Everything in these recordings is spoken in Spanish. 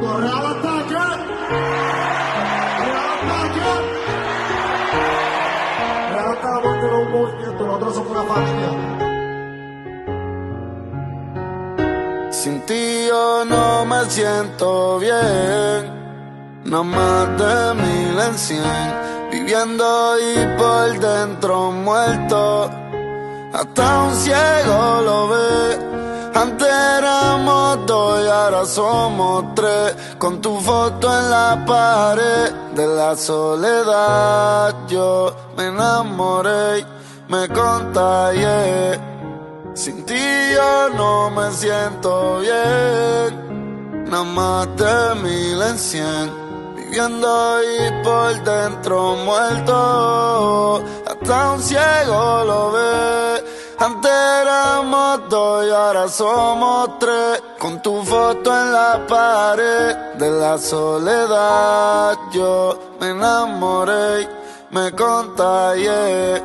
Real ataque. Real ataque. Real está la muerte de un movimiento, nosotros somos una familia. Sin ti yo no me siento bien, no más de 1000 en 100, viviendo y por dentro muerto, hasta un ciego lo ve. Antes éramos 2 y ahora somos 3, con tu foto en la pared. De la soledad yo me enamoré y me contagié. Sin ti yo no me siento bien, nada más de 1000 en 100, viviendo y por dentro muerto, hasta un ciego lo ve. Antes éramos 2 y ahora somos 3, con tu foto en la pared. De la soledad yo me enamoré y me contagié.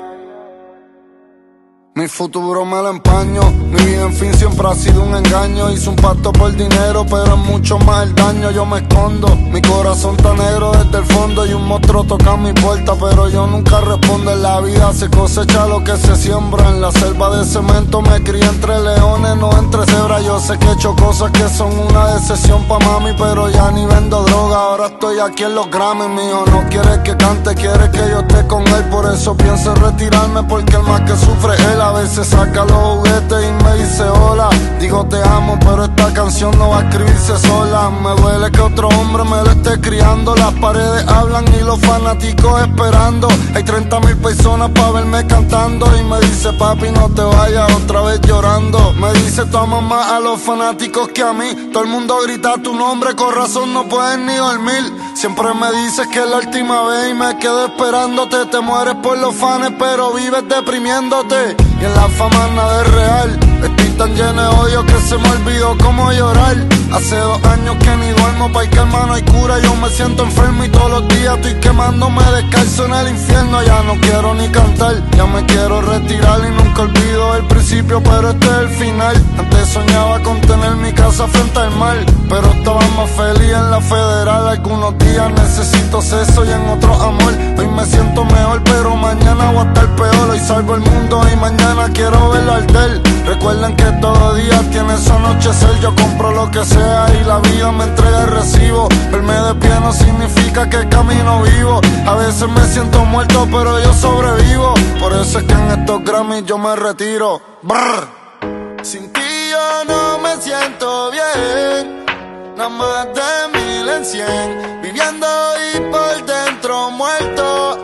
Mi futuro me lo empaño, mi vida en fin siempre ha sido un engaño. Hice un pacto por dinero, pero es mucho más el daño. Yo me escondo, mi corazón está negro desde el fondo. Y un monstruo toca mi puerta, pero yo nunca respondo. En la vida se cosecha lo que se siembra. En la selva de cemento me crié entre leones, no entre cebras. Yo sé que he hecho cosas que son una decepción pa' mami, pero ya ni vendo droga. Ahora estoy aquí en los Grammys, mío. No quiere que cante, quiere que yo esté con él. Por eso pienso en retirarme, porque el más que sufre él. A veces saca los juguetes y me dice hola. Digo te amo, pero esta canción no va a escribirse sola. Me duele que otro hombre me lo esté criando. Las paredes hablan y los fanáticos esperando. Hay 30.000 personas pa' verme cantando. Y me dice papi no te vayas, otra vez llorando. Me dice tu amas más a los fanáticos que a mí. Todo el mundo grita tu nombre, con razón no puedes ni dormir. Siempre me dices que es la última vez y me quedo esperándote. Te mueres por los fans pero vives deprimiéndote. Y en la fama nada es real. Estoy tan lleno de odio que se me olvidó cómo llorar. Hace 2 años que ni duermo, pa' que hermano hay cura. Yo me siento enfermo y todos los días estoy quemándome descalzo en el infierno. Ya no quiero ni cantar, ya me quiero retirar. Y nunca olvido el principio, pero este es el final. Antes soñaba con tener mi casa frente al mar, pero estaba más feliz en la federal. Algunos días necesito sexo y en otros amor. Hoy me siento mejor, pero mañana voy a estar peor. Hoy salvo el mundo y mañana quiero verlo arder. Recuerden que todo día tiene su anochecer. Yo compro lo que sea y la vida me entrega el recibo. Verme de pie no significa que camino vivo. A veces me siento muerto, pero yo sobrevivo. Por eso es que en estos Grammys yo me retiro. Brr. Sin ti yo no me siento bien, nada más de 1000 en 100, viviendo y por dentro muerto,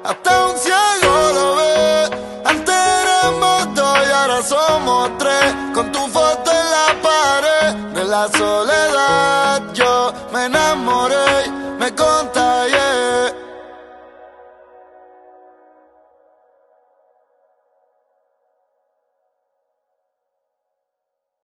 hasta un ciego lo ve. Antes éramos 2 y ahora somos 3, con tu foto en la pared. De la